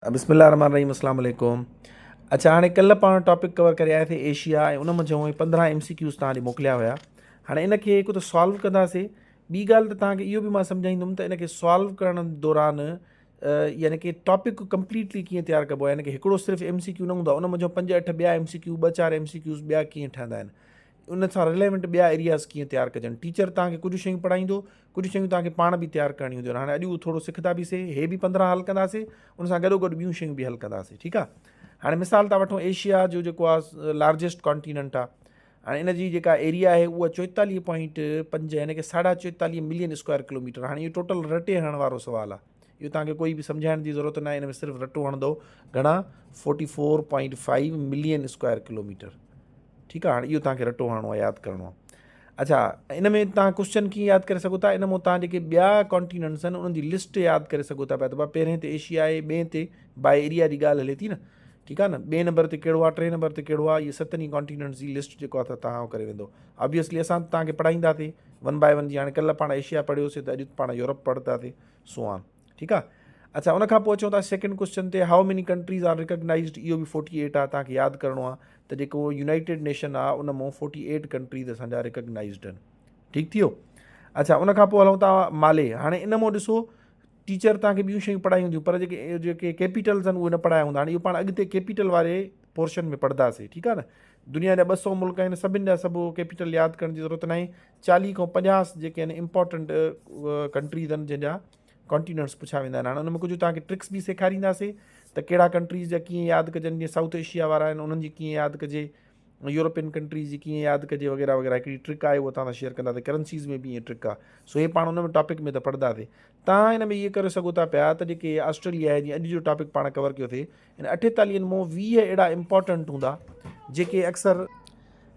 बिस्मिल्लाहिर्रहमानिर्रहीम अस्सलाम वालेकुम। अच्छा हाणे कल्ह पाण टॉपिक कवर करे आया थिए एशिया ऐं उन मंझि 15 MCQs तव्हां ॾे मोकिलिया हुया। हाणे इनखे हिकु त सॉल्व कंदासीं। ॿी ॻाल्हि त तव्हांखे इहो बि मां सम्झाईंदुमि त इनखे सॉल्व करण दौरान यानी कि टॉपिक कंप्लीटली कीअं तयारु कबो आहे। यानी कि हिकिड़ो सिर्फ़ु MCQ न हूंदो आहे, उन मंझि 5-8 ॿिया MCQ 2-4 MCQs ॿिया कीअं ठहंदा आहिनि, उन सां रिलेवेंट ॿिया एरियाज़ कीअं तयारु कजनि। टीचर तव्हांखे कुझु शयूं पढ़ाईंदो, कुझु शयूं तव्हांखे पाण बि तयारु करणियूं हूंदियूं। हाणे अॼु उहो थोरो सिखंदा बि हे बि 15 हल कंदासीं, उन सां गॾोगॾु ॿियूं शयूं बि हल कंदासीं। ठीकु आहे। हाणे मिसाल था वठूं एशिया जो जेको आहे लार्जेस्ट कॉन्टिनेंट आहे। हाणे इन जी जेका एरिया आहे उहा 44.5 यानी कि 44.5 मिलियन स्क्वायर किलोमीटर। हाणे इहो टोटल रटे हणण वारो सुवालु आहे, इहो तव्हांखे कोई बि सम्झाइण जी ज़रूरत न आहे। इन में सिर्फ़ु रटो हणंदो घणा 44.5 मिलियन स्क्वायर किलोमीटर। ठीकु आहे। हाणे इहो तव्हांखे रटो हणणो आहे, यादि करिणो आहे। अच्छा, इन में तव्हां क्वेश्चन कीअं यादि करे सघो था, इन में तव्हां जेके ॿिया कॉन्टिनेंट्स आहिनि उन्हनि जी लिस्ट यादि करे सघो था पिया। त पहिरें ते एशिया आहे, ॿिए ते बाय एरिया जी ॻाल्हि हले थी न। ठीकु आहे न। ॿिए नंबर ते कहिड़ो आहे, 3 नंबर ते कहिड़ो आहे, इहे 7 कॉन्टिनेंट्स जी लिस्ट जेको आहे त तव्हां करे वेंदो। ऑब्वियसली असां तव्हांखे पढ़ाईंदासीं 1 बाय 1 जी। हाणे कल्ह पाण एशिया पढ़ियोसीं त अॼु पाण यूरोप पढ़ंदासीं, सो ऑन। ठीकु आहे। अच्छा, उनखां पोइ अचूं था सेकेंड क्वेश्चन ते, हाउ मेनी कंट्रीज़ आर रिकग्नाइज़्ड। इहो बि 48 आहे, तव्हांखे यादि करिणो आहे त जेको यूनाइटेड नेशन आहे उन मां 48 कंट्रीज़ असांजा रिकग्नाइज़्ड आहिनि। ठीकु थी वियो। अच्छा, उनखां पोइ हलूं था माले। हाणे इन मां ॾिसो टीचर तव्हांखे ॿियूं शयूं पढ़ाई हूंदियूं, पर जेके कैपिटल्स आहिनि उहे न पढ़ाया हूंदा। हाणे इहो पाण अॻिते कैपिटल वारे पोर्शन में पढ़ंदासीं। ठीकु आहे न। दुनिया जा 200 मुल्क आहिनि, सभिनि जा सभु कैपिटल यादि करण जी ज़रूरत न आहे। 40 खां 50 जेके आहिनि इंपॉर्टेंट कंट्रीज़ आहिनि जंहिंजा कॉन्टिनेंट्स पुछा वेंदा आहिनि। हाणे उन में कुझु तव्हांखे ट्रिक्स बि सेखारींदासीं त कहिड़ा कंट्रीज़ जा कीअं यादि कजनि। जीअं साउथ एशिया वारा आहिनि उन्हनि जी कीअं यादि कजे, यूरोपियन कंट्रीज़ जी कीअं यादि कजे, वग़ैरह वग़ैरह। हिकिड़ी ट्रिक आहे उहा तव्हां सां शेयर कंदासीं। करंसीज़ में बि ईअं ट्रिक आहे, सो हे पाण उन में टॉपिक में त पढ़ंदासीं। तव्हां हिन में इहे करे सघो था पिया त जेके ऑस्ट्रेलिया आहे, जीअं अॼु जो टॉपिक पाण कवर कयोसीं, इन 48 मां 20 अहिड़ा इंपॉर्टेंट हूंदा जेके अक्सर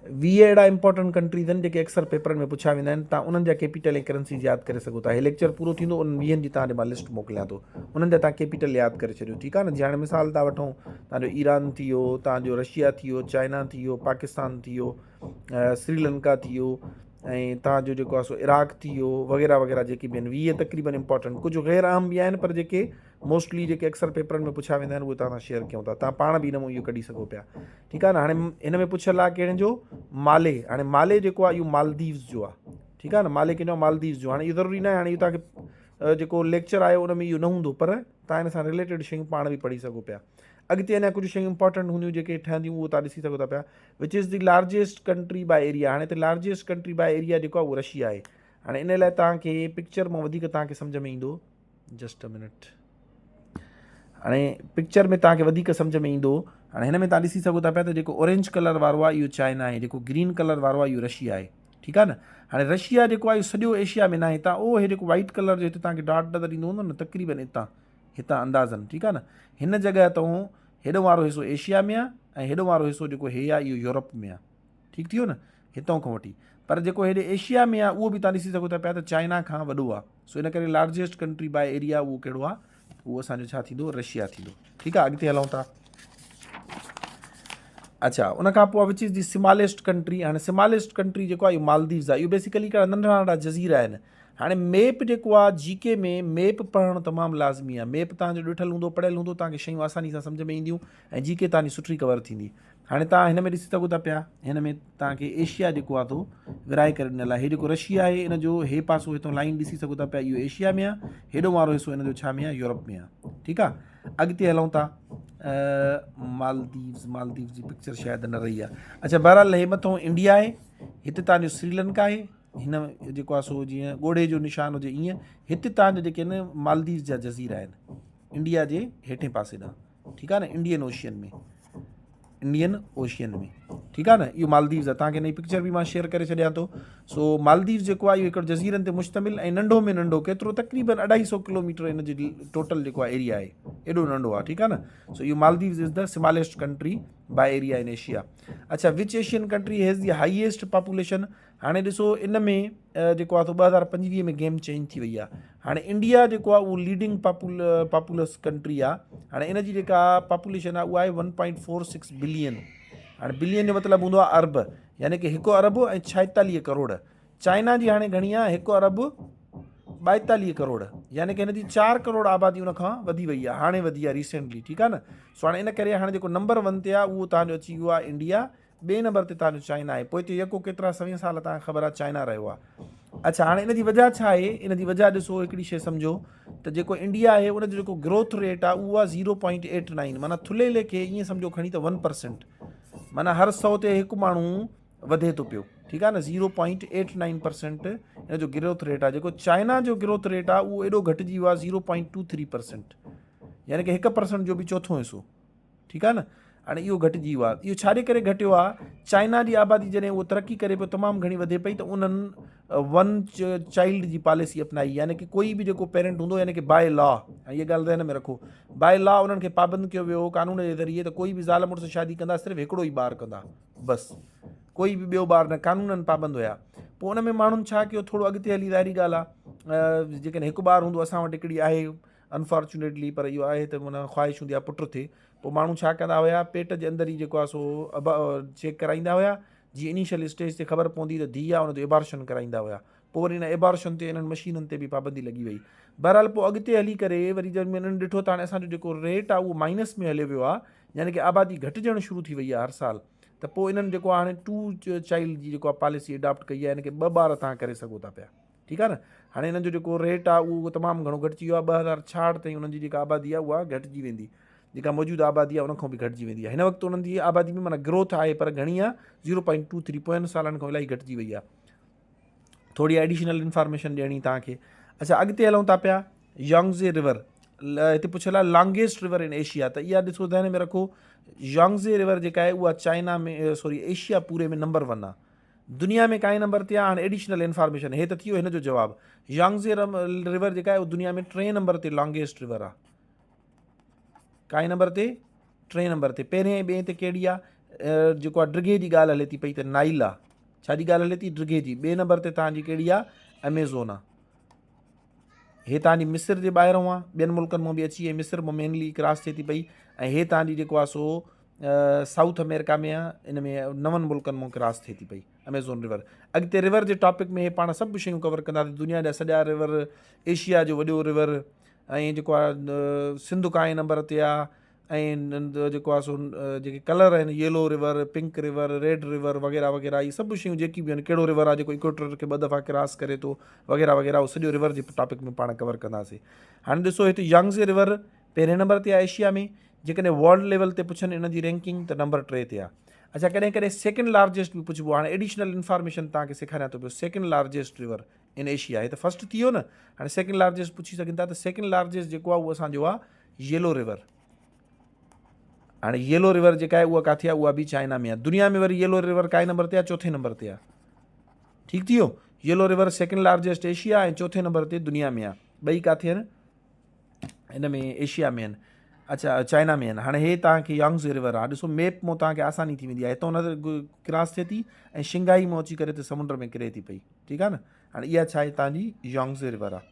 20 अहिड़ा इंपॉर्टेंट कंट्रीज़ आहिनि जेके अक्सर पेपरनि में पुछा वेंदा आहिनि। तव्हां उन्हनि जा कैपिटल ऐं करंसीज़ यादि करे सघो था। हे लेक्चर पूरो थींदो, उन 20 जी तव्हां ॾे मां लिस्ट मोकिलियां थो, उन्हनि जा तव्हां कैपिटल यादि करे छॾियो। ठीकु आहे न। जीअं हाणे मिसाल था वठूं, तव्हांजो ईरान थी वियो, तव्हांजो रशिया थी वियो, चाइना थी वियो, पाकिस्तान थी वियो, श्रीलंका थी वियो, ऐं तव्हांजो जेको आहे सो इराक थी वियो, वग़ैरह वग़ैरह जेके बि आहिनि 20 तक़रीबन इंपॉर्टेंट। कुझु ग़ैर आम बि आहिनि, पर जेके मोस्टली जेके अक्सर पेपरनि में पुछा वेंदा आहिनि उहे तव्हां सां शेयर कयूं था। तव्हां पाण बि इन मां इहो कढी सघो पिया। ठीकु आहे न। हाणे हिन में पुछियल आहे कहिड़े जो, माले। हाणे माले जेको आहे इहो मालदीव्स जो आहे। ठीकु आहे न। माले कंहिंजो मालदीव्स जो। हाणे इहो ज़रूरी न आहे, हाणे इहो तव्हांखे जेको लेक्चर आहे उन में इहो न हूंदो, पर तव्हां हिन सां रिलेटेड शयूं पाण बि पढ़ी सघो पिया। अॻिते अञा कुझु शयूं इंपॉर्टेंट हूंदियूं जेके ठहंदियूं उहो तव्हां ॾिसी सघो था पिया। Which is the largest country by area. हाणे त लार्जेस्ट कंट्री बाय एरिया जेको आहे उहो रशिया आहे। हाणे इन लाइ तव्हांखे पिक्चर मां वधीक तव्हांखे सम्झ में ईंदो, जस्ट अ मिनट। हाणे पिक्चर में तव्हांखे वधीक सम्झ में ईंदो। हाणे हिन में तव्हां ॾिसी सघो था पिया त जेको ऑरेंज कलर वारो आहे इहो चाइना आहे, जेको ग्रीन कलर वारो आहे इहो रशिया आहे। ठीकु आहे न। हाणे रशिया जेको आहे इहो सॼो एशिया में न आहे। हितां हे जेको वाइट कलर जो हिते तव्हांखे डॉट नज़र ईंदो हूंदो न, तक़रीबन हितां अंदाज़नि। ठीकु आहे न। हिन जॻह तां हेॾो वारो हिसो एशिया में आहे ऐं हेॾो वारो हिसो जेको हे आहे इहो यूरोप में आहे। ठीकु थी वियो न, हितां खां वठी। पर जेको हेॾे एशिया में आहे उहो बि तव्हां ॾिसी सघो था पिया त चाइना खां वॾो आहे। सो इन करे लार्जेस्ट कंट्री बाय एरिया उहो कहिड़ो आहे, उहो असांजो छा थींदो, रशिया थींदो। ठीकु आहे। अॻिते हलूं था। अच्छा, उनखां पोइ which is the smallest country. हाणे स्मॉलेस्ट कंट्री जेको आहे इहो मालदीव्स आहे। इहो बेसिकली हिकिड़ा नंढा नंढा जज़ीरा आहिनि। हाणे मैप जेको आहे GK में मैप पढ़णु तमामु लाज़मी आहे। मैप तव्हांजो ॾिठल हूंदो, पढ़ियल हूंदो, तव्हांखे शयूं आसानी सां सम्झ में ईंदियूं ऐं GK तव्हांजी सुठी कवर थींदी। हाणे तव्हां हिन में ॾिसी सघो था पिया, हिन में तव्हांखे एशिया जेको आहे थो विराए करे ॾिनल आहे। हे जेको रशिया आहे इन जो हे पासो हितां लाइन ॾिसी सघो था पिया, इहो एशिया में आहे। हेॾो वारो हिसो हिन जो छा में आहे, यूरोप में आहे। ठीकु आहे। अॻिते हलूं था। मालदीव्स जी पिक्चर शायदि न रही आहे। अच्छा, बहरहाल हे मथां इंडिया आहे, हिते तव्हांजो श्रीलंका आहे। हिन जेको आहे सो जीअं ॻोढ़े जो निशान हुजे ईअं हिते तव्हांजा जेके आहिनि मालदीव्स जा जज़ीरा आहिनि, इंडिया जे हेठे पासे ॾांहुं। ठीकु आहे न। इंडियन ओशियन में। ठीकु आहे न। इहो मालदीव्स आहे। तव्हांखे हिन पिक्चर बि मां शेयर करे छॾियां थो। सो मालदीव्स जेको आहे इहो हिकिड़ो जज़ीरनि ते मुश्तमिल ऐं नंढो में नंढो केतिरो, तक़रीबन 250 किलोमीटर इन जी टोटल जेको आहे एरिया आहे, एॾो नंढो आहे। ठीकु आहे न। सो इहो Maldives is the smallest country by area in Asia. अच्छा, which Asian country has the highest population. हाणे ॾिसो इन में जेको आहे 2025 में गेम चेंज थी वई आहे। हाणे इंडिया जेको आहे उहो लीडिंग पॉपुलस कंट्री आहे। हाणे इन जी जेका पॉपुलेशन आहे उहा आहे 1.46 बिलियन। हाणे बिलियन जो मतिलबु हूंदो आहे अरब, यानी कि 1 अरब ऐं 46 करोड़। चाइना जी हाणे घणी आहे, 1 अरब 42 करोड़, यानी कि हिन जी 4 करोड़ आबादी उन खां वधी वई आहे, हाणे वधी आहे रिसेंटली, ठीकु आहे न। सो हाणे इन करे हाणे जेको नंबर 1 ते आहे उहो तव्हांजो अची वियो आहे इंडिया, ॿिए नंबर ते तव्हांजो चाइना आहे, पोइ हिते यको केतिरा 100 साल तव्हांखे ख़बर आहे चाइना रहियो आहे। अच्छा, हाणे इन जी वजह छा आहे? इन जी वजह ॾिसो, हिकिड़ी शइ सम्झो त जेको इंडिया आहे उन जो जेको ग्रोथ रेट आहे उहो आहे 0.89, माना थुले लेखे ईअं सम्झो खणी त 1%, माना हर 100 ते हिकु माण्हू वधे थो पियो, ठीकु आहे न। 0.89% हिन जो ग्रोथ रेट आहे। जेको चाइना जो ग्रोथ रेट आहे उहो एॾो घटिजी वियो आहे 0.23%, यानी कि 1% जो बि चोथों हिसो, ठीकु आहे न। हाणे इहो घटिजी वियो आहे। इहो छाजे करे घटियो आहे? चाइना जी आबादी जॾहिं उहो तरक़ी करे पियो, तमामु घणी वधे पई, त उन्हनि वन चाइल्ड जी पॉलिसी अपनाई, यानी कि कोई बि जेको पेरेंट हूंदो, यानी कि बाय लॉ, ऐं इहा ॻाल्हि ध्यान में रखो, बाय लॉ उन्हनि खे पाबंद कयो वियो कानून जे ज़रिए, त कोई बि ज़ाल मुड़ुस शादी कंदा सिर्फ़ु हिकिड़ो ई ॿारु कंदा, बसि, कोई बि ॿियो ॿारु न, कानूननि पाबंद हुया। पोइ उन में माण्हुनि छा कयो, थोरो अॻिते हली, ज़ाहिरी ॻाल्हि आहे, जेकॾहिं हिकु ॿारु हूंदो, असां वटि हिकिड़ी आहे अनफॉर्चुनेटली, पर इहो आहे त माना ख़्वाहिश हूंदी आहे पुटु थिए, पोइ माण्हू छा कंदा हुया, पेट जे अंदरि ई जेको आहे सो चेक कराईंदा हुया, जीअं इनिशियल स्टेज ते ख़बर पवंदी त धीउ आहे, हुनजो एबॉर्शन कराईंदा हुया। पोइ वरी हिन एबॉर्शन ते इन्हनि मशीननि ते बि पाबंदी लॻी वई। बहरहाल पोइ अॻिते हली करे वरी जब इन्हनि ॾिठो त हाणे असांजो जेको रेट आहे उहो माइनस में हलियो वियो आहे, यानी कि आबादी घटिजणु शुरू थी वई आहे हर साल, त पोइ इन्हनि जेको हाणे 2 चाइल्ड जी जेको आहे पॉलिसी अडॉप्ट कई आहे, यानी कि 2 ॿार तव्हां करे सघो था पिया, ठीकु आहे न। हाणे हिननि जो जेको रेट आहे उहो तमामु घणो घटिजी वियो आहे। 2066 ताईं उन्हनि जी जेका आबादी आहे उहा घटिजी वेंदी, जेका मौजूदु आबादी आहे उन खां बि घटिजी वेंदी आहे। हिन वक़्तु उन्हनि जी आबादी में माना ग्रोथ आहे, पर घणी आहे? 0.23, पोयनि सालनि खां इलाही घटिजी वई आहे। थोरी एडिशनल इंफॉर्मेशन ॾियणी तव्हांखे। अच्छा, अॻिते हलूं था पिया, यांगज़े रिवर, हिते पुछियल आहे लॉन्गेस्ट रिवर इन एशिया, त इहा ॾिसो ध्यान में रखो, यांगज़े रिवर जेका आहे उहा चाइना में एशिया पूरे में नंबर 1 आहे, दुनिया में काई नंबर ते आहे? हाणे एडिशनल इंफॉर्मेशन, हे त थी वियो हिन जो जवाबु। यांगज़े रिवर जेका आहे उहा दुनिया में 3 नंबर ते लॉन्गेस्ट रिवर आहे। काई नंबर ते? 3 नंबर ते। पहिरें ऐं ॿिए ते कहिड़ी आहे? जेको आहे ड्रिघे जी ॻाल्हि हले थी पई, त नाइल आहे। छाजी ॻाल्हि हले थी? ड्रिघे जी। ॿिए नंबर ते तव्हांजी कहिड़ी आहे? अमेज़ोन आहे। हे तव्हांजी मिस्र जे ॿाहिरों आहे, ॿियनि मुल्कनि मां बि अची ऐं मिस्र मां मेनली क्रॉस थिए थी पई, ऐं हे तव्हांजी जेको आहे सो साउथ अमेरिका में आहे, इन में 9 मुल्कनि मां क्रॉस थिए थी पई अमेज़ोन रिवर। अॻिते रिवर जे टॉपिक में पाण सभु शयूं कवर कंदासीं, दुनिया जा सॼा रिवर, एशिया जो वॾो रिवर, ऐं जेको आहे सिंधु काएं नंबर ते आहे, ऐं जेको आहे सो जेके कलर आहिनि, yellow river, pink river, red river वग़ैरह वग़ैरह, इहे सभु शयूं जेकी बि आहिनि, कहिड़ो रिवर आहे जेको इक्वेटर खे 2 दफ़ा क्रॉस करे थो वग़ैरह वग़ैरह, उहो सॼो रिवर जे टॉपिक में पाण कवर कंदासीं। हाणे ॾिसो, हिते यांगज़े रिवर पहिरें नंबर ते आहे एशिया में, जेकॾहिं वर्ल्ड लेवल ते पुछनि इन जी रैंकिंग, त नंबर 3 ते आहे। अच्छा, कॾहिं कॾहिं सेकेंड लार्जेस्ट बि पुछिबो आहे। हाणे एडिशनल इंफॉर्मेशन तव्हांखे सेखारियां थो पियो, second largest river in Asia, हे त फर्स्ट थी वियो न, हाणे सेकेंड लार्जेस्ट पुछी सघनि था, त सेकेंड लार्जेस्ट जेको आहे उहो असांजो आहे येलो रिवर। हाणे येलो रिवर जेका आहे उहा किथे आहे? उहा बि चाइना में आहे। दुनिया में वरी येलो रिवर काए नंबर ते आहे? 4थे नंबर ते आहे। ठीकु थी वियो, yellow river second largest Asia ऐं 4थे नंबर ते दुनिया में आहे। ॿई किथे आहिनि? इन में एशिया में आहिनि। अच्छा, चाइना में आहिनि। हाणे हे तव्हांखे यांगज़े रिवर आहे, ॾिसो मैप मां तव्हांखे आसानी थी वेंदी आहे, हितां न क्रॉस थिए थी ऐं शिंघाई मां अची करे त समुंड में किरे थी पई, ठीकु आहे न। हाणे इहा छा आहे? तव्हांजी यांगज़े रिवर आहे।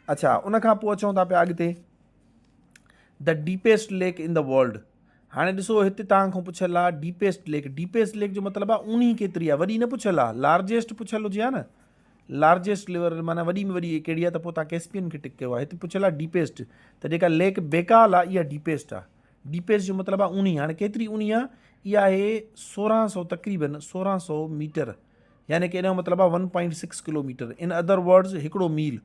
अच्छा, उन खां पोइ अचूं था पिया अॻिते, the deepest lake in the world. हाणे ॾिसो, हिते तव्हांखां पुछियल आहे डीपेस्ट लेक। डीपेस्ट लेक जो मतिलबु आहे ऊनी केतिरी आहे, वॾी न पुछियल आहे, लार्जेस्ट पुछियल हुजे हा न, लार्जेस्ट रिवर माना वॾी में वॾी कहिड़ी आहे, त पोइ तव्हां कैस्पियन खे टिक कयो आहे। हिते पुछियल आहे डीपेस्ट, त जेका लेक बेकाल आहे इहा डीपेस्ट आहे। डीपेस्ट जो मतिलबु आहे ऊनी। हाणे केतिरी ऊनी आहे? इहा आहे 1600, तक़रीबन 1600 मीटर, यानी कि इन जो मतिलबु आहे 1.6 किलोमीटर। इन अदर वर्ड्स हिकिड़ो मील,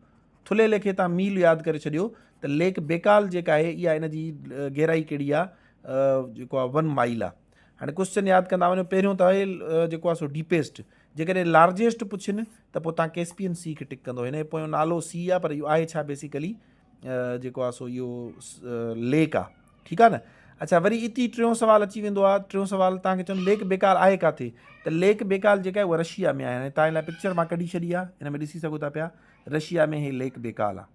थुले लेखे तव्हां मील यादि करे छॾियो, त लेक बेकाल जेका आहे इहा इन जी गहराई कहिड़ी आहे? जेको आहे 1 माइल आहे। हाणे क्वेश्चन यादि कंदा वञो, पहिरियों त आहे जेको आहे सो डीपेस्ट, जेकॾहिं लार्जेस्ट पुछनि त पोइ तव्हां कैस्पियन सी खे टिक कंदो। हिन जो पोयों नालो सी आहे, पर इहो आहे छा बेसिकली जेको आहे सो इहो लेक आहे, ठीकु आहे न। अच्छा, वरी इती टियों सवाल अची वेंदो आहे। टियों सवाल तव्हांखे चवनि लेक बेकाल आहे किथे? त लेक बेकाल जेका आहे उहा रशिया में आहे। हाणे तव्हां लाइ पिक्चर मां कढी छॾी आहे, हिन में ॾिसी सघो था पिया, रशिया में हे लेक बेकाल आहे।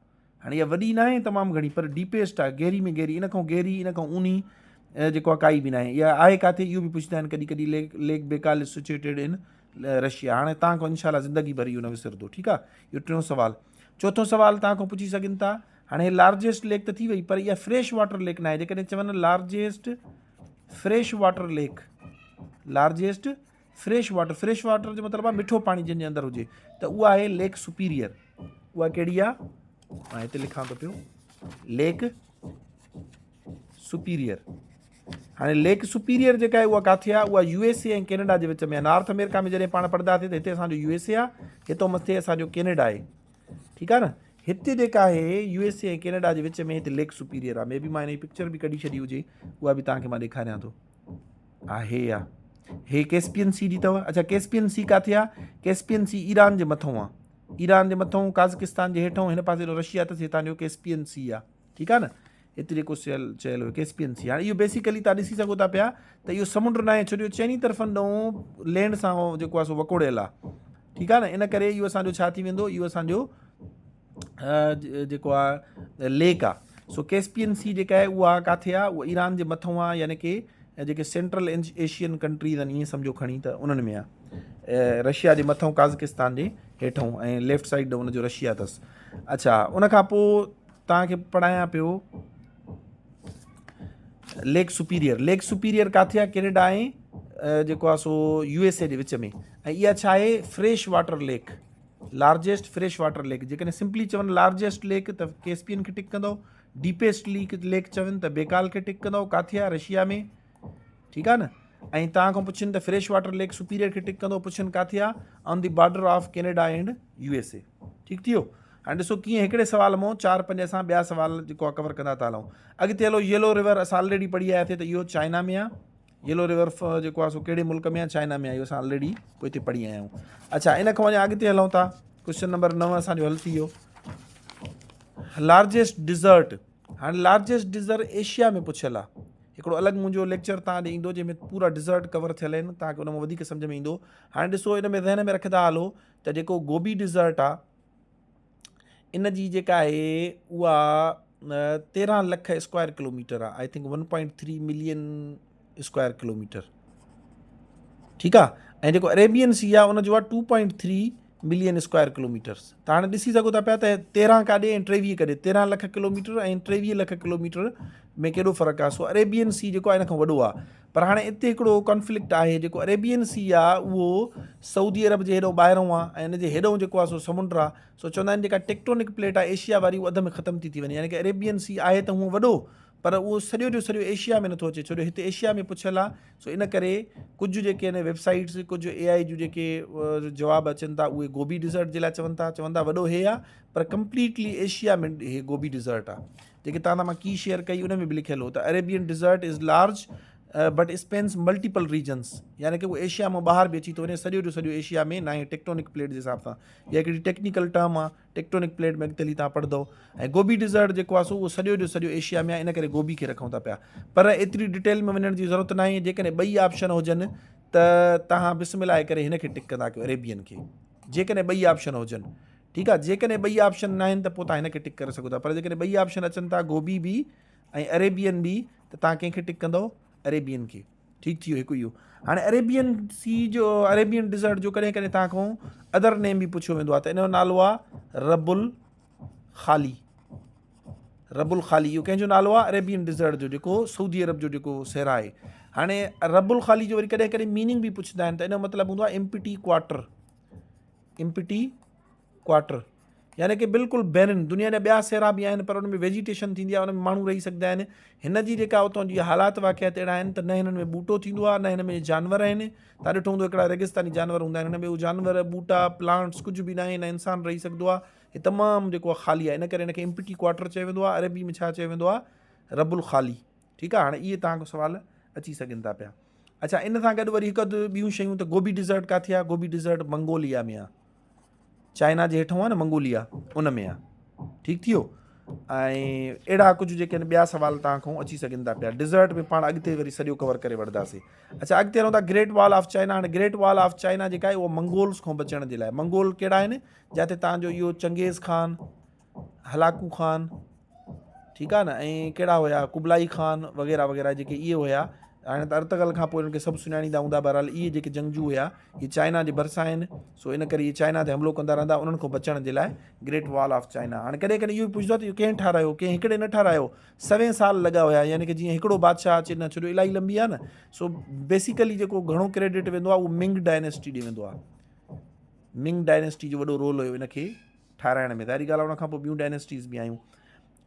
हाणे इहा वॾी न आहे तमामु घणी, पर डीपेस्ट आहे, गहरी में गहरी, इन खां गहरी, इन खां ऊनी जेको आहे काई बि न आहे। इहा आहे किथे? इहो बि पुछंदा आहिनि कॾहिं कॾहिं, lake Baikal is situated in Russia. हाणे तव्हांखां इनशाला ज़िंदगी भर इहो न विसरंदो, ठीकु आहे। इहो टियों सवाल। चोथों सवाल तव्हांखां पुछी सघनि था, हाणे लार्जेस्ट लेक त थी वई, पर इहा फ्रेश वाटर लेक न आहे। जेकॾहिं चवनि largest fresh water lake, largest fresh water जो मतिलबु आहे मिठो पाणी जंहिंजे अंदरि हुजे, त उहा आहे लेक सुपीरियर। उहा कहिड़ी आहे, मां हिते लिखां थो पियो, लेक सुपीरियर। हाणे लेक सुपीरियर जेका आहे उहा किथे आहे, उहा USA ऐं कैनेडा जे विच में आहे। नॉर्थ अमेरिका में जॾहिं पाण पढ़ंदासीं त हिते असांजो USA आहे, हितो मथे असांजो कैनेडा आहे, ठीकु आहे न। हिते जेका आहे USA ऐं कैनेडा जे विच में हिते लेक सुपीरियर आहे। मे बी मां हिन जी पिक्चर बि कढी छॾी हुजे, उहा बि तव्हांखे मां ॾेखारियां थो। हे आहे, हे कैस्पियन सी जी अथव। अच्छा, कैस्पियन सी किथे आहे, कैस्पियन सी ईरान जे मथां आहे, ईरान जे मथां, काज़किस्तान जे हेठां, हिन पासे रशिया अथसि, हितां जो कैस्पियन सी आहे, ठीकु आहे न। हिते जेको चयल हुयो कैस्पियन सी। हाणे इहो बेसिकली तव्हां ॾिसी सघो था पिया त इहो समुंड न आहे, छो जो चइनी तरफ़नि ॾांहुं लैंड सां जेको आहे सो वकोड़ियल आहे, ठीकु आहे न। इन करे इहो असांजो छा थी वेंदो, इहो असांजो जेको आहे लेक आहे। सो कैस्पियन सी जेका आहे उहा किथे आहे, उहा ईरान जे मथां आहे, यानी कि जेके सेंट्रल एशियन कंट्रीज़ आहिनि, ईअं सम्झो खणी त उन्हनि में आहे। रशिया जे मथां, काज़किस्तान जे हेठां, ऐं लेफ्ट साइड उनजो रशिया अथसि। अच्छा, उनखां पोइ तव्हांखे पढ़ायां पियो लेक सुपीरियर। लेक सुपीरियर किथे आहे, कैनेडा ऐं जेको आहे सो USA जे विच में। ऐं इहा छा आहे, fresh water lake, largest fresh water lake. जेकॾहिं सिंपली चवनि लार्जेस्ट लेक त कैस्पियन खे टिक कंदो, डीपेस्ट लेक चवनि त बेकाल खे टिक कंदो, किथे आहे, रशिया में, ठीकु आहे न। ऐं तव्हां खां पुछनि त फ्रेश वाटर लेक सुपीरियर खे टिक कंदो, पुछनि किथे आहे, on the border of Canada and USA, ठीकु थी वियो। हाणे ॾिसो कीअं हिकिड़े सवाल मां 4-5 असां ॿिया सवाल जेको आहे कवर कंदा था हलूं। अॻिते हलो, येलो रिवर असां ऑलरेडी पढ़ी आयासीं त इहो चाइना में आहे। येलो रिवर जेको आहे सो कहिड़े मुल्क में आहे, चाइना में आहे, इहो असां ऑलरेडी पोइ हिते पढ़ी आया आहियूं। अच्छा, इन खां वञा अॻिते हलूं था, क्वेश्चन नंबर 9 असांजो हल थी वियो, लार्जेस्ट डिज़र्ट। हाणे लार्जेस्ट डिज़र्ट एशिया में पुछियल आहे। हिकिड़ो अलॻि मुंहिंजो लेक्चर तव्हां ॾे ईंदो जंहिंमें पूरा डिज़र्ट कवर थियल आहिनि, तव्हांखे उन में वधीक सम्झ में ईंदो। हाणे ॾिसो, इन में ज़हन में रखंदा हलो त जेको गोबी डिज़र्ट आहे, इन जी जेका आहे उहा 13 लख स्क्वायर किलोमीटर आहे। I think 1.3 million square kilometre, ठीकु आहे। ऐं जेको अरेबियन सी आहे उनजो आहे 2.3 मिलियन स्क्वायर किलोमीटर्स। त हाणे ॾिसी सघो था पिया त 13 काॾे ऐं 23 काॾे, 13 लख किलोमीटर ऐं 23 लख किलोमीटर में केॾो फ़र्क़ु आहे। सो अरेबियन सी जेको आहे इन खां वॾो आहे। पर हाणे हिते हिकिड़ो कॉन्फ्लिक्ट आहे, जेको अरेबियन सी आहे उहो सऊदी अरब जे हेॾो ॿाहिरों आहे, ऐं इन जे हेॾो जेको आहे सो समुंड आहे। सो चवंदा आहिनि जेका टेक्टोनिक प्लेट आहे एशिया वारी, उहा अध में ख़तमु थी वञे, यानी कि अरेबियन सी आहे त हूअं वॾो, पर उहो सॼो जो सॼो एशिया में नथो अचे, छो जो हिते एशिया में पुछियल आहे। सो इन करे कुझु जेके आहिनि वेबसाइट्स, कुझु AI जूं जेके जवाब अचनि था, उहे गोबी डिज़र्ट जे लाइ चवनि था वॾो हे आहे, पर कंप्लीटली एशिया में हे गोबी डिज़र्ट आहे। जेके तव्हां सां मां की शेयर कई उन में बि लिखियलु हो त Arabian desert is large but spans multiple regions, यानी कि उहो एशिया मां ॿाहिरि बि अची थो वञे, सॼो जो सॼो एशिया में न आहे, टेक्टोनिक प्लेट जे हिसाब सां। इहा हिकिड़ी टेक्निकल टर्म आहे, टेक्टोनिक प्लेट में अॻिते हली तव्हां पढ़ंदव। ऐं गोबी डिज़र्ट जेको आहे सो उहो सॼो जो सॼो एशिया में आहे, इन करे गोबी खे रखूं था पिया। पर एतिरी डिटेल में वञण जी ज़रूरत न आहे। जेकॾहिं ॿई ऑप्शन हुजनि त तव्हां बिस्मिल्लाह करे हिन खे टिक कंदा कयो, अरेबियन खे, जेकॾहिं ॿई ऑप्शन हुजनि, ठीकु आहे। जेकॾहिं ॿई ऑप्शन न आहिनि त पोइ तव्हां हिन खे टिक करे सघो था, पर जेकॾहिं ॿई ऑप्शन अचनि था, गोबी बि ऐं अरेबियन बि, त तव्हां कंहिंखे टिक कंदव, अरेबियन खे, ठीकु थी वियो हिकु इहो। हाणे अरेबियन सी जो, अरेबियन डिज़र्ट जो कॾहिं कॾहिं तव्हां खां अदर नेम बि पुछियो वेंदो आहे, त इन जो नालो आहे रबुल ख़ाली। रबुल ख़ाली इहो कंहिंजो नालो आहे, अरेबियन डिज़र्ट जो, जेको सऊदी अरब जो जेको सहरा आहे। हाणे रबुल ख़ाली जो वरी कॾहिं कॾहिं मीनिंग बि पुछंदा आहिनि, त इन जो मतिलबु हूंदो आहे एम्प्टी क्वार्टर, एम्प्टी क्वार्टर, यानी कि बिल्कुलु बैरन। दुनिया जा ॿिया सहरा बि आहिनि, पर उन में वेजिटेशन थींदी आहे, उन में माण्हू रही सघंदा आहिनि। हिन जी जेका उतां जी हालात वाक़ियात अहिड़ा आहिनि त न हिननि में ॿूटो थींदो आहे, न हिन में जानवर आहिनि। तव्हां ॾिठो हूंदो हिकिड़ा रेगिस्तानी जानवर हूंदा आहिनि, हिन में उहे जानवर, ॿूटा, प्लांट्स कुझु बि न आहे, न इंसानु रही सघंदो आहे। हे तमामु जेको आहे ख़ाली आहे, इन करे हिनखे एम्प्टी क्वार्टर चयो वेंदो आहे। अरबी में छा चयो वेंदो आहे, रबुल ख़ाली, ठीकु आहे। हाणे इहे तव्हांखे सुवाल अची सघनि था पिया। अच्छा, इन सां गॾु वरी हिकु अधु ॿियूं शयूं, त गोबी डिज़र्ट किथे आहे, गोबी डिज़र्ट मंगोलिया में आहे, चाइना जे हेठों आहे न मंगोलिया, उन में आहे, ठीकु थी वियो। ऐं अहिड़ा कुझु जेके आहिनि ॿिया सवाल तव्हां खां अची सघनि था पिया। डिज़र्ट में पाण अॻिते वरी सॼो कवर करे वठंदासीं। अच्छा, अॻिते हलूं था ग्रेट वॉल ऑफ चाइना। हाणे ग्रेट वॉल ऑफ चाइना जेका आहे उहो मंगोल्स खां बचण जे लाइ, मंगोल कहिड़ा आहिनि, जिते तव्हांजो इहो चंगेज़ ख़ान, हलाकू ख़ान, ठीकु आहे न, ऐं कहिड़ा हुया, कुबलाई ख़ान वग़ैरह वग़ैरह, जेके इहे हुया। हाणे त अर्तगल खां पोइ इन्हनि खे सभु सुञाणींदा हूंदा, बहरहाल इहे जेके जंगजू हुया इहे चाइना जे भरिसां आहिनि। सो इन करे इहे चाइना ते हमिलो कंदा रहंदा, उन्हनि खां बचण जे लाइ ग्रेट वॉल ऑफ चाइना। हाणे कॾहिं कॾहिं इहो बि पुछंदो आहे त इहो कंहिं ठारायो, कंहिं हिकिड़े न ठारायो, 7 साल लॻा हुया, यानी कि जीअं हिकिड़ो बादशाह अचे न, छो जो इलाही लंबी आहे न। सो बेसिकली जेको घणो क्रेडिट वेंदो आहे उहो मिंग डायनेस्टी ॾे वेंदो आहे। मिंग डायनेस्टी जो वॾो रोल हुयो इनखे ठाराइण में, तारी ॻाल्हि आहे। उन खां पोइ ॿियूं डायनेस्टीज़ बि आयूं।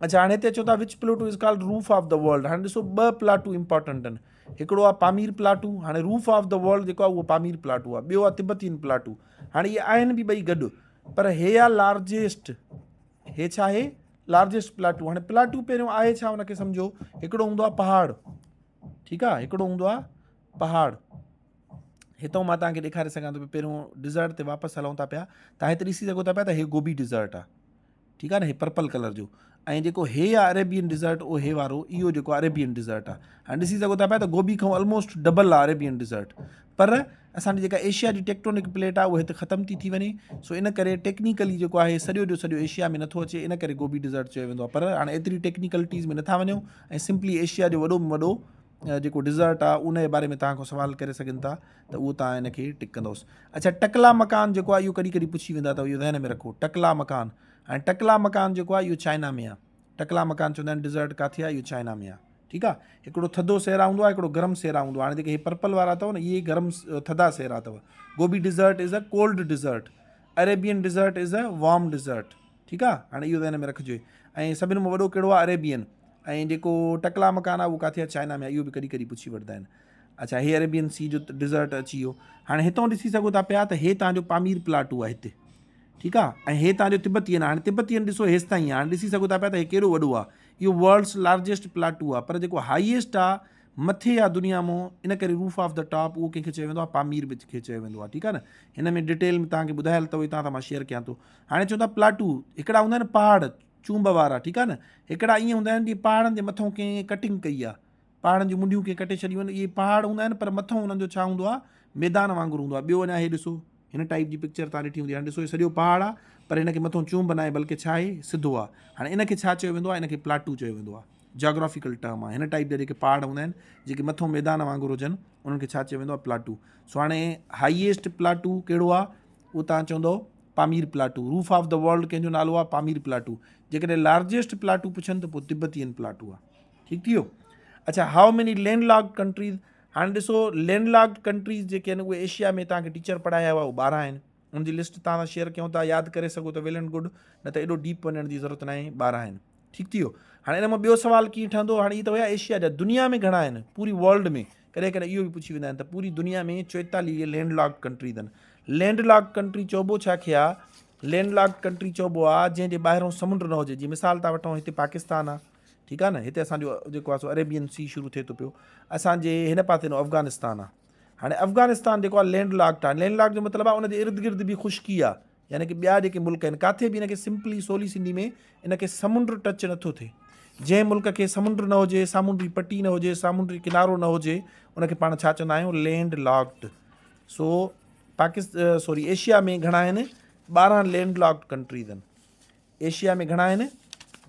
अच्छा, हाणे हिते चओ था विच plateau is called roof of the world. हाणे ॾिसो 2 प्लाटू इंपॉर्टेंट आहिनि। हिकिड़ो आहे पामीर प्लाटू, हाणे रूफ ऑफ द वर्ल्ड जेको आहे उहो पामीर प्लाटू आहे। ॿियो आहे तिब्बतियन प्लाटू। हाणे इहे आहिनि बि ॿई गॾु, पर हे आहे लार्जेस्ट, हे छा आहे लार्जेस्ट प्लाटू। हाणे प्लाटू पहिरियों आहे छा हुनखे सम्झो। हिकिड़ो हूंदो आहे पहाड़, ठीकु आहे, हिकिड़ो हूंदो आहे पहाड़। हितां मां तव्हांखे ॾेखारे सघां थो। पहिरियों डिज़र्ट ते वापसि हलूं था पिया। तव्हां हिते ॾिसी सघो था पिया त हे गोबी डिज़र्ट आहे, ठीकु आहे न, हे पर्पल कलर जो। ऐं जेको हे आहे अरेबियन डिज़र्ट, उहो हे वारो, इहो जेको अरेबियन डिज़र्ट आहे। हाणे ॾिसी सघो था पिया त गोबी खां ऑलमोस्ट डबल आहे अरेबियन डिज़र्ट। पर असांजी जेका एशिया जी टेक्टोनिक प्लेट आहे उहा हिते ख़तमु थी वञे। सो इन करे टेक्निकली जेको आहे सॼो जो सॼो एशिया में नथो अचे, इन करे गोबी डिज़र्ट चयो वेंदो आहे। पर हाणे एतिरी टेक्निकलिटीज़ में नथा वञूं ऐं सिंपली एशिया जो वॾो में वॾो जेको डिज़र्ट आहे उन जे बारे में तव्हां खां सुवाल करे सघनि था, त उहो तव्हां इनखे टिक कंदोसि। अच्छा, टकला मकान जेको आहे इहो कॾहिं कॾहिं पुछी वेंदा, त इहो ध्यान में रखो। टकला मकान, हाणे टकला मकान जेको आहे इहो चाइना में आहे। टकला मकान चवंदा आहिनि डिज़र्ट किथे आहे, इहो चाइना में आहे, ठीकु आहे। हिकिड़ो थधो सेरा हूंदो आहे, हिकिड़ो गरम सेरा हूंदो आहे। हाणे जेके हे पर्पल वारा अथव न, इहे गरम थधा सेरा अथव। Gobi desert is a cold desert, Arabian desert is a warm desert, ठीकु आहे। हाणे इहो ध्यान में रखिजो। ऐं सभिनि मां वॾो कहिड़ो आहे, अरेबियन। ऐं जेको टकला मकान आहे उहो किथे आहे, चाइना में आहे। इहो बि कॾहिं कॾहिं पुछी वठंदा आहिनि। अच्छा, हे अरेबियन सी जो डिज़र्ट अची वियो। हाणे हितां ॾिसी सघो था पिया त हे तव्हांजो पामीर प्लाटू आहे हिते, ठीकु आहे। ऐं हे तव्हांजो तिब्बतियन। हाणे तिब्बतियन ॾिसो हेसि ताईं आहे। हाणे ॾिसी सघो था पिया त हे केॾो वॾो आहे। इहो वर्ल्ड्स लार्जेस्ट प्लाटू आहे, पर जेको हाईएस्ट आहे मथे आहे दुनिया मां, इन करे रूफ ऑफ द टॉप उहो कंहिंखे चयो वेंदो आहे, पामीर बि खे चयो वेंदो आहे, ठीकु आहे न। हिन में डिटेल में तव्हांखे ॿुधायल अथव, हितां त मां शेयर कयां थो। हाणे चवंदा प्लाटू हिकिड़ा हूंदा आहिनि पहाड़ चूंब वारा, ठीकु आहे न। हिकिड़ा ईअं हूंदा आहिनि जीअं पहाड़नि जे मथां कंहिं कटिंग कई आहे, पहाड़नि जूं मुंडियूं कंहिं कटे छॾियूं आहिनि। इहे पहाड़ हूंदा आहिनि, पर मथां हुननि जो छा हूंदो आहे, मैदान वांगुरु हूंदो आहे। ॿियो अञा हे ॾिसो, हिन टाइप जी पिक्चर तव्हां ॾिठी हूंदी। हाणे ॾिसो, हे सॼो पहाड़ आहे, पर हिनखे मथां चूंब न आहे, बल्कि छा आहे, सिधो आहे। हाणे इनखे छा चयो वेंदो आहे, इनखे प्लाटू चयो वेंदो आहे। जोग्राफिकल टर्म आहे। हिन टाइप जा जेके पहाड़ हूंदा आहिनि, जेके मथां मैदान वांगुरु हुजनि, उन्हनि खे छा चयो वेंदो आहे, प्लाटू। सो हाणे हाईएस्ट प्लाटू कहिड़ो आहे, उहो तव्हां चवंदो Pamir plateau. Roof of the world कंहिंजो नालो आहे, पामीर प्लाटू। जेकॾहिं लार्जेस्ट प्लाटू पुछनि त पोइ तिब्बतियन प्लाटू आहे, ठीकु थी वियो। अच्छा, हाउ मेनी लैंडलॉक्ड कंट्रीज़। हाणे ॾिसो, लैंडलॉक्ड कंट्रीज़ जेके आहिनि उहे एशिया में तव्हांखे टीचर पढ़ाया हुआ, उहे 12 आहिनि। उनजी लिस्ट तव्हां सां शेयर कयूं था, यादि करे सघो त वेल एंड गुड, न त एॾो डीप वञण जी ज़रूरत न आहे। 12 आहिनि, ठीकु थी वियो। हाणे इन मां ॿियो सुवाल कीअं ठहंदो। हाणे इहे त हुया एशिया जा। दुनिया में घणा आहिनि, पूरी वर्ल्ड में। कॾहिं कॾहिं इहो बि पुछी वेंदा आहिनि त पूरी दुनिया में 44 लैंडलॉक्ड कंट्रीज़ आहिनि। लैंडलॉक्ड कंट्री चइबो छा खे आहे, लैंडलॉक्ड कंट्री चइबो आहे जंहिंजे ॿाहिरों समुंड न हुजे। जीअं मिसाल था वठूं, हिते पाकिस्तान आहे, ठीकु आहे न। हिते असांजो जेको आहे सो अरेबियन सी शुरू थिए थो पियो। असांजे हिन पासे नो अफ़गानिस्तान आहे। हाणे अफ़गानिस्तान जेको आहे लैंडलॉक्ड आहे। लैंडलॉक्ड जो मतिलबु आहे उनजे इर्द गिर्द बि ख़ुश्की आहे, यानी कि ॿिया जेके मुल्क आहिनि, किथे बि इनखे सिंपली सोली सिंधी में इनखे समुंड टच नथो थिए। जंहिं मुल्क खे समुंड न हुजे, सामुंडी पट्टी न हुजे, सामुंडी किनारो न हुजे, उनखे पाण छा चवंदा आहियूं, लैंडलॉक्ड। सो एशिया में घणा आहिनि, 12 लैंडलॉक्ड कंट्रीज़ आहिनि। एशिया में घणा आहिनि,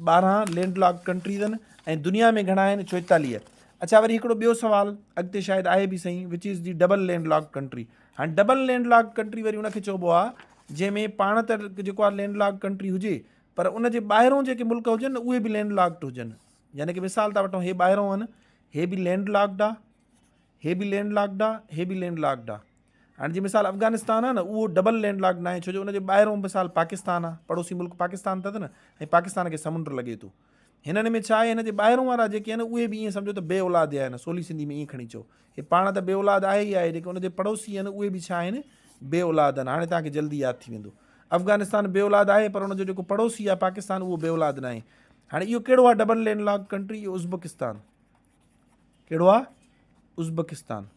12 लैंडलॉक्ड कंट्रीज़ आहिनि। ऐं दुनिया में घणा आहिनि, 44। अच्छा, वरी हिकिड़ो ॿियो सुवाल अॻिते शायदि आहे बि सही, which is the double landlocked country. हाणे डबल लैंडलॉक्ड कंट्री वरी उनखे चइबो आहे जंहिंमें पाण त जेको आहे लैंडलॉक्ड कंट्री हुजे, पर उनजे ॿाहिरों जेके मुल्क हुजनि न, उहे बि लैंडलॉक्ड हुजनि। यानी कि मिसाल था वठूं, हे ॿाहिरों आहिनि, हे बि लैंडलॉक्ड आहे, हे बि लैंडलॉक्ड आहे, हे बि लैंडलॉक्ड आहे। हाणे जीअं मिसाल अफ़गानिस्तान आहे न, उहो डबल लैंडलॉक्ड न आहे, छो जो उनजे ॿाहिरों मिसाल पाकिस्तान आहे, पड़ोसी मुल्क पाकिस्तान अथसि न, ऐं पाकिस्तान खे समुंड लॻे थो। हिननि में छा आहे, हिन जे ॿाहिरों वारा जेके आहिनि उहे बि ईअं सम्झो त बे औलाद आहिनि, सोली सिंधी में ईअं खणी चओ। हे पाण त बे औलाद आहे ई आहे, जेके उनजे पड़ोसी आहिनि उहे बि छा आहिनि, बे औलाद आहिनि। हाणे तव्हांखे जल्दी यादि थी वेंदो, अफ़गानिस्तान बे औलाद आहे, पर उनजो जेको पड़ोसी आहे पाकिस्तान, उहो बे औलाद न आहे। हाणे इहो कहिड़ो आहे डबल लैंडलॉक्ड कंट्री, इहो उज़्बेकिस्तान। कहिड़ो आहे, उज़्बेकिस्तान।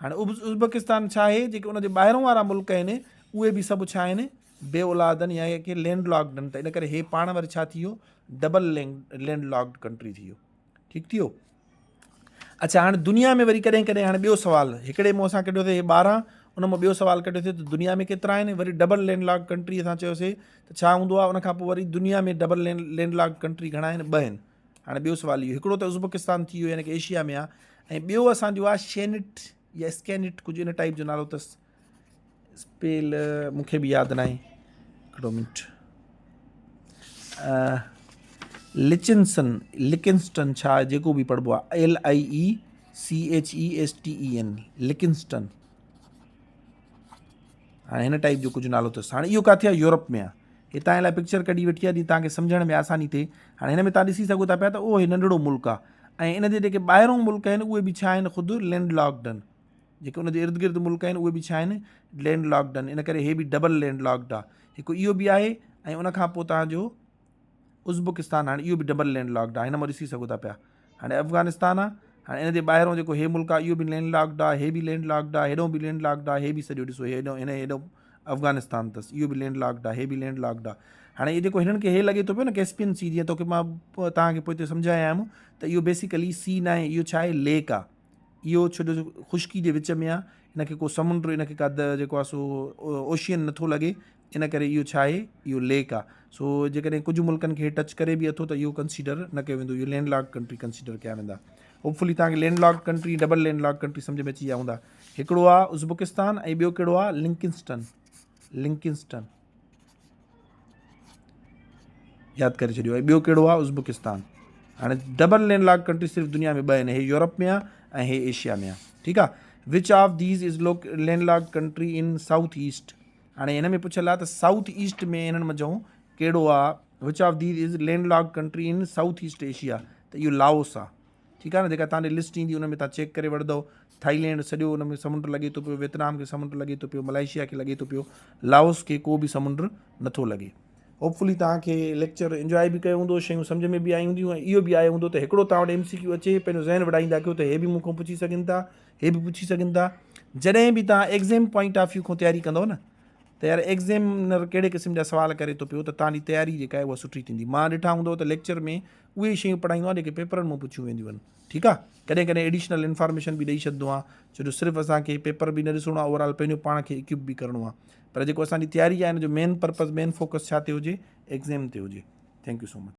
हाणे उज़्बेकिस्तान छा आहे, जेके उनजे ॿाहिरों वारा मुल्क आहिनि उहे बि सभु छा आहिनि, बे औलाद आहिनि, या कि लैंडलॉक्ड आहिनि। त इन करे हे पाण वरी छा थी वियो, डबल लैंडलॉक्ड कंट्री थी वियो, ठीकु थी वियो। अच्छा, हाणे दुनिया में वरी कॾहिं कॾहिं हाणे ॿियो सुवाल, हिकिड़े मां असां कढियोसीं 12, उन मां ॿियो सुवाल कढियोसीं त दुनिया में केतिरा आहिनि। वरी डबल लैंडलॉक्ड कंट्री असां चयोसीं त छा हूंदो आहे, उनखां पोइ वरी दुनिया में डबल लैंडलॉक्ड कंट्री घणा आहिनि, 2 आहिनि। हाणे ॿियो सुवाल इहो, हिकिड़ो त उज़्बेकिस्तान थी वियो, यानी कि एशिया में आहे, ऐं ॿियो असांजो आहे शेनिट या स्कैनिट, कुझु इन टाइप जो नालो अथसि। स्पेल मूंखे बि यादि न आहे, हिकिड़ो मिंट। लिकिंस्टन छा जेको बि पढ़िबो आहे, LIECHESTEN, लिकिंस्टन। हाणे हिन टाइप जो कुझु नालो अथसि। हाणे इहो किथे आहे, यूरोप में आहे। हितां लाइ पिक्चर कढी वठी आहे जीअं तव्हांखे सम्झण में आसानी थिए। हाणे हिन में तव्हां ॾिसी सघो था पिया त उहो नंढिड़ो मुल्क आहे ऐं इन जे जेके ॿाहिरों मुल्क आहिनि उहे बि छा आहिनि ख़ुदि लैंड लॉक्ड आहिनि। जेके उन जे इर्द गिर्द मुल्क आहिनि उहे बि छा आहिनि लैंड लॉक्ड आहिनि। इन करे हे बि डबल लैंड लॉक्ड आहे। हिकु इहो बि आहे ऐं उनखां पोइ तव्हांजो उज़्बेकिस्तान हाणे इहो बि डबल लैंड लॉक्ड आहे। हिन मां ॾिसी सघो था पिया। हाणे अफ़गानिस्तान आहे, हाणे इन जे ॿाहिरों जेको हे मुल्क आहे इहो बि लैंड लॉक्ड आहे, हे बि लैंड लॉक्ड आहे, हेॾो बि लैंड लॉक्ड आहे, हे बि सॼो ॾिसो हेॾो हेॾो अफ़गानिस्तान अथसि, इहो बि लैंड लॉक्ड आहे, हे बि लैंड लॉक्ड आहे। हाणे इहो जेको हिननि खे हे लॻे थो पियो न कैस्पियन सी, जीअं तोखे मां तव्हांखे पोइ हिते सम्झाया आहियूं त इहो बेसिकली सी न आहे, इहो छा आहे लेक आहे। इहो छो जो ख़ुश्की जे विच में आहे, हिनखे को समुंड, हिनखे का जेको आहे सो ओशियन नथो लॻे, इन करे इहो छा आहे इहो लेक आहे। सो जेकॾहिं कुझु मुल्कनि खे टच करे बि अथो त इहो कंसीडर न कयो वेंदो, इहो लैंड लॉक्ड कंट्री कंसीडर कया वेंदा। होपफुली तव्हांखे land locked country double land locked country सम्झ में अची विया हूंदा। हिकिड़ो आहे उज़्बेकिस्तान ऐं ॿियो कहिड़ो आहे लिंकिंस्टन यादि करे छॾियो। ऐं ॿियो कहिड़ो आहे उज़्बेकिस्तान। हाणे डबल लैंड लॉक्ड कंट्री सिर्फ़ु दुनिया में ॿ आहिनि, हे यूरोप में आहे ऐं हे एशिया में आहे। ठीकु आहे। Which of these is land locked country in south east. हाणे हिन में पुछियल आहे त साउथ ईस्ट में हिननि मंझि कहिड़ो आहे। Which of these is land locked country in south east Asia, त इहो लाओस आहे। ठीकु आहे न। जेका तव्हांजी लिस्ट ईंदी उन में तव्हां चेक करे वठंदव। थाईलैंड सॼो उन में समुंड लॻे थो पियो, वियतनाम खे समुंड लॻे थो पियो, मलेशिया खे लॻे थो पियो, लाओस खे को बि समुंड नथो लॻे। होपफुली तव्हांखे लेक्चर इंजॉय बि कयो हूंदो, शयूं सम्झ में बि आई हूंदियूं ऐं इहो बि आयो हूंदो त हिकिड़ो तव्हां वटि MCQ अचे, पंहिंजो ज़हन वधाईंदा कयो त हे बि मूंखां पुछी सघनि था, हे बि पुछी सघनि था। जॾहिं बि तव्हां एग्ज़ाम पॉइंट ऑफ व्यू खां तयारी कंदव न, त यार एग्ज़ामिनर कहिड़े क़िस्म जा सुवाल करे थो पियो, त तव्हांजी तयारी जेका आहे उहा सुठी थींदी। मां ॾिठा हूंदो त लेक्चर में उहे शयूं पढ़ाईंदो आहे जेके पेपरनि मां पुछियूं वेंदियूं आहिनि। ठीकु आहे। कॾहिं कॾहिं एडिशनल इन्फॉर्मेशन बि ॾेई छॾंदो आहे, छो जो सिर्फ़ु असांखे पेपर बि न ॾिसणो आहे, ओवरऑल पंहिंजो पाण खे इक्विप बि करिणो आहे। पर जेको असांजी तयारी आहे हिन जो मेन पर्पज़, मेन फोकस छा ते हुजे, एग्ज़ाम ते हुजे। Thank you so much.